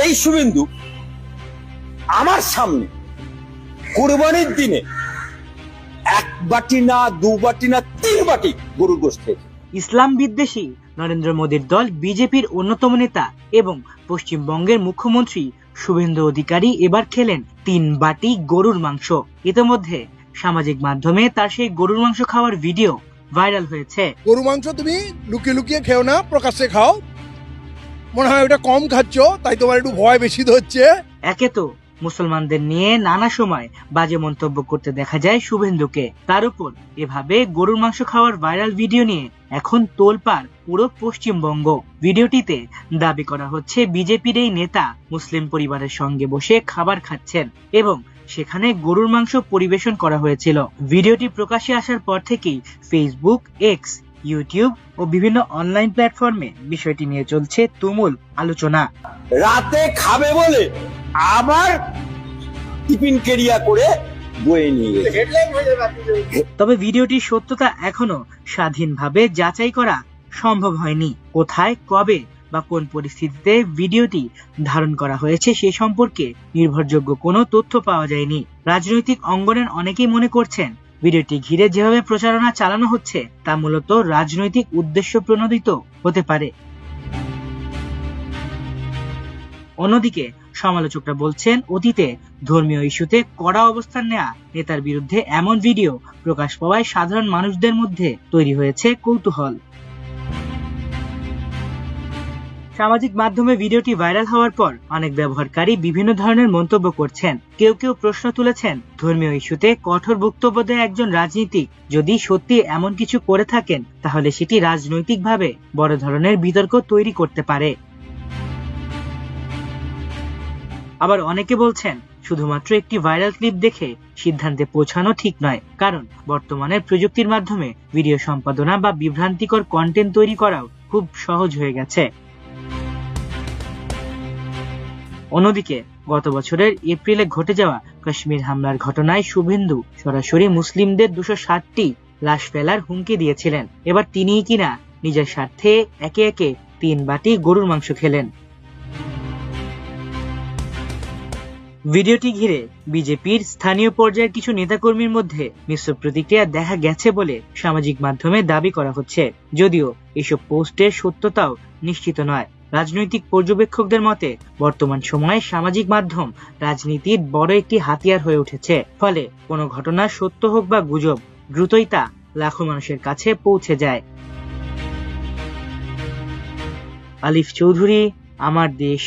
এই শুভেন্দু আমার সামনে কুরবানির দিনে 1 বাটি না 2 বাটি না 3 বাটি গরুর গোশত খেয়েছে। ইসলাম বিদ্বেষী নরেন্দ্র মোদীর দল বিজেপির অন্যতম নেতা এবং পশ্চিমবঙ্গের মুখ্যমন্ত্রী শুভেন্দু অধিকারী এবার খেলেন 3 বাটি গরুর মাংস। ইতিমধ্যে সামাজিক মাধ্যমে তার সেই গরুর মাংস খাওয়ার ভিডিও ভাইরাল হয়েছে। গরু মাংস তুমি লুকিয়ে লুকিয়ে খেও না, প্রকাশ্যে খাও। মনে হয় ওটা কম খাচ্ছ, তাই তোমার একটু ভয় বেশি ধরছে। একে তো মুসলমানদের নিয়ে নানা সময় বাজে মন্তব্য করতে দেখা যায় শুভেন্দুকে, তার উপর এভাবে গরুর মাংস খাওয়ার ভাইরাল ভিডিও নিয়ে এখন তোলপাড় পুরো পশ্চিমবঙ্গ। ভিডিওটিতে দাবি করা হচ্ছে বিজেপির এই নেতা মুসলিম পরিবারের সঙ্গে বসে খাবার খাচ্ছেন এবং সেখানে গরুর মাংস পরিবেশন করা হয়েছিল। ভিডিওটি প্রকাশ্যে আসার পর থেকেই ফেসবুক, এক্স, ইউটিউব ও বিভিন্ন অনলাইন প্ল্যাটফর্মে বিষয়টি নিয়ে চলছে তুমুল আলোচনা। রাতে খাবে বলে আবার টিফিন কেরিয়া করে বয়ে নিয়ে গেছে। তবে ভিডিওটির সত্যতা এখনো স্বাধীনভাবে যাচাই করা সম্ভব হয়নি। কোথায়, কবে বা কোন পরিস্থিতিতে ভিডিওটি ধারণ করা হয়েছে সে সম্পর্কে নির্ভরযোগ্য কোনো তথ্য পাওয়া যায়নি। রাজনৈতিক অঙ্গনের অনেকেই মনে করছেন ভিডিওটি ঘিরে যেভাবে প্রচারণা চালানো হচ্ছে তা মূলত রাজনৈতিক উদ্দেশ্য প্রণোদিত হতে পারে। অন্যদিকে সমালোচকরা বলছেন অতীতে ধর্মীয় ইস্যুতে কড়া অবস্থান নেয়া নেতার বিরুদ্ধে এমন ভিডিও প্রকাশ পাওয়ায় সাধারণ মানুষদের মধ্যে তৈরি হয়েছে কৌতূহল। সামাজিক মাধ্যমে ভিডিওটি ভাইরাল হওয়ার পর অনেক ব্যবহারকারী বিভিন্ন ধরনের মন্তব্য করছেন। কেউ কেউ প্রশ্ন তুলেছেন, ধর্মীয় ইস্যুতে কঠোর বক্তব্য দেয় একজন রাজনীতিক যদি সত্যি এমন কিছু করে থাকেন তাহলে সেটি রাজনৈতিকভাবে বড় ধরনের বিতর্ক তৈরি করতে পারে। আবার অনেকে বলছেন শুধুমাত্র একটি ভাইরাল ক্লিপ দেখে সিদ্ধান্তে পৌঁছানো ঠিক নয়, কারণ বর্তমানের প্রযুক্তির মাধ্যমে ভিডিও সম্পাদনা বা বিভ্রান্তিকর কন্টেন্ট তৈরি করাও খুব সহজ হয়ে গেছে। অন্যদিকে গত বছরের এপ্রিলে ঘটে যাওয়া কাশ্মীর হামলার ঘটনায় শুভেন্দু সরাসরি মুসলিমদের 260টি লাশ ফেলার হুমকি দিয়েছিলেন। এবার তিনিই কিনা নিজের স্বার্থে একে একে 3 বাটি গরুর মাংস খেলেন। ভিডিওটি ঘিরে বিজেপির স্থানীয় পর্যায়ের কিছু নেতাকর্মীর মধ্যে মিশ্র প্রতিক্রিয়া দেখা গেছে বলে সামাজিক মাধ্যমে দাবি করা হচ্ছে, যদিও এসব পোস্টের সত্যতাও নিশ্চিত নয়। রাজনৈতিক পর্যবেক্ষকদের মতে বর্তমান সময়ে সামাজিক মাধ্যম রাজনীতির বড় একটি হাতিয়ার হয়ে উঠেছে। ফলে কোনো ঘটনা সত্য হোক বা গুজব, দ্রুতই তা লাখো মানুষের কাছে পৌঁছে যায়। আলিফ চৌধুরী, আমার দেশ।